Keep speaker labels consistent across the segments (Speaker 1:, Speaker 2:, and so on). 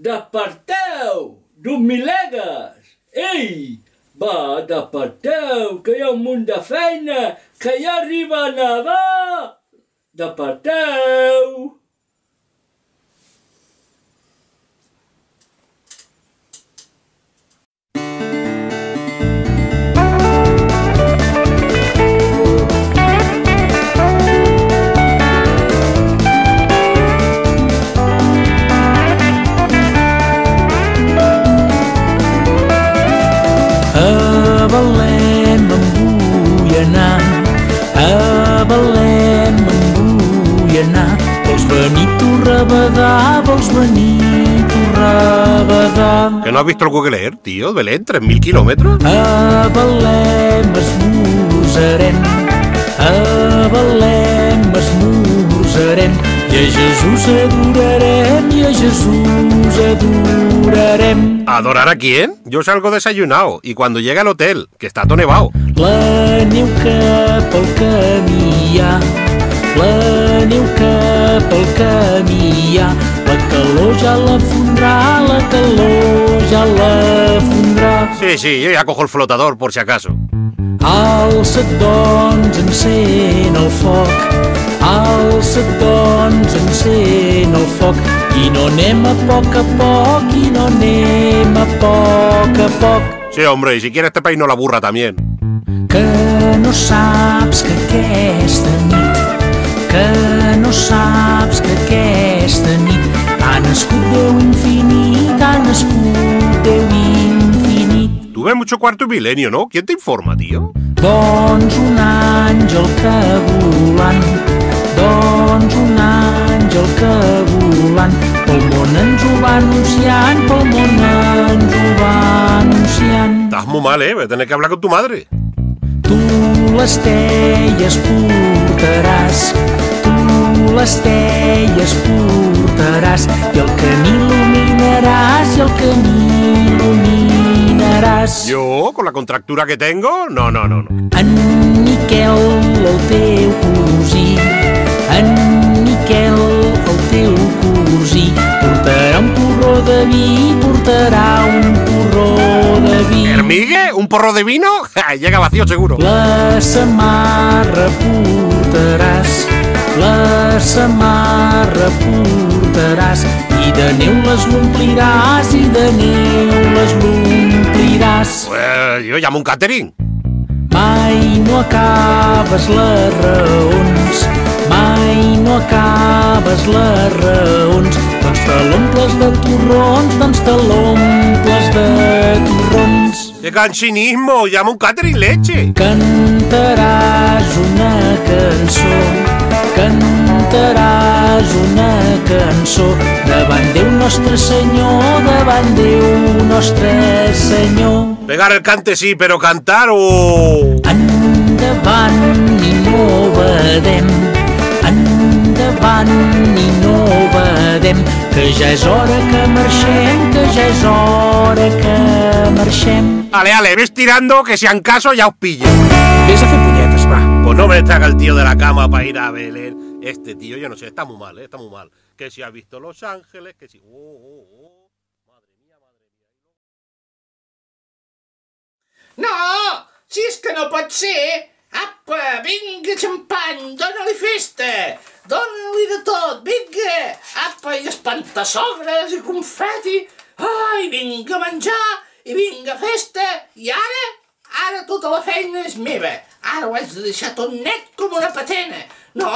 Speaker 1: Desperteu! Dormilegues! Ei! Va, desperteu, que hi ha un munt de feina, que ja arriba a nevar! Desperteu!
Speaker 2: A Belém em vull anar. Vols venir tu Rabadà, vols venir tu Rabadà.
Speaker 3: ¿Que no has visto el Google Earth, tío? Belén, 3.000 kilómetros.
Speaker 2: A Belém esmorzarem, a Belém esmorzarem, i a Jesús adorarem, i a Jesús adorarem.
Speaker 3: ¿Adorar a quién? Yo salgo desayunado y cuando llegue al hotel, que está todo nevado.
Speaker 2: La neu que pel camí hi ha, la neu que pel camí hi ha, la calor ja la fondrà, la calor ja la fondrà.
Speaker 3: Sí, yo ya cojo el flotador por si acaso.
Speaker 2: Alça't doncs, encén el foc, alça't doncs, encén el foc, i no anem a poc, i no anem a poc.
Speaker 3: Sí, hombre, y si quieres te peino la burra también.
Speaker 2: Que no saps que aquesta nit, que no saps que aquesta nit ha nascut Déu infinit, ha nascut Déu infinit.
Speaker 3: Tú ves mucho Cuarto Milenio, ¿no? ¿Quién te informa, tío?
Speaker 2: Doncs un àngel que volant, doncs un àngel que volant, pel món ens ho va anunciant, pel món ens ho va anunciant.
Speaker 3: Estás muy mal, ¿eh? Voy a tener que hablar con tu madre.
Speaker 2: Tu les teies portaràs, tu les teies portaràs, i el camí il·luminaràs, i el camí il·luminaràs.
Speaker 3: ¿Yo? ¿Con la contractura que tengo? No.
Speaker 2: En Miquel, el teu cosí, en Miquel, el teu cosí, portarà un porró de vi, portarà un porró de vi.
Speaker 3: ¿Hermigue? ¿Un porro de vino? Llega vacío seguro.
Speaker 2: La samarra portaràs, la samarra portaràs, i de neu les l'ompliràs, i de neu les l'ompliràs.
Speaker 3: Pues yo llamo un catering.
Speaker 2: Mai no acabes les raons, mai no acabes les raons, doncs te l'omples de torrons, doncs te l'omples de torrons.
Speaker 3: ¡Qué cansinismo! ¡Llama un catering leche!
Speaker 2: Cantaràs una cançó, cantaràs una cançó, davant Déu Nostre Senyor, davant Déu Nostre Senyor.
Speaker 3: Pegar el cante sí, pero cantar o...
Speaker 2: Endavant i no badem, endavant i no badem, que ja és hora que marxem, que ja és hora que marxem.
Speaker 3: Ale, ves tirando, que si en caso ya os pillo.
Speaker 2: Ves a fer punyetes, va.
Speaker 3: Pues no me traga el tío de la cama para ir a Belén. Este tío, yo no sé, está muy mal, está muy mal. Que si ha visto Los Ángeles, que si... Madre mía.
Speaker 1: No! Si és que no pot ser! Apa, vinga, xampany, dóna-li festa! Dóna-li de tot, vinga! Apa, i espantasogres i confeti! Ai, vinga a menjar! I vinga a festa! I ara? Ara tota la feina és meva! Ara ho haig de deixar tot net com una patena! No,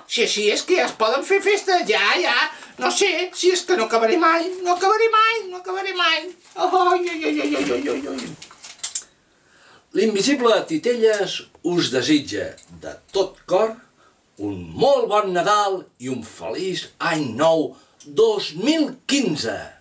Speaker 1: si així és que ja es poden fer festes, ja! No sé, si és que no acabaré mai! No acabaré mai! Ai! L'invisible Titelles us desitja de tot cor un molt bon Nadal i un feliç any nou 2015.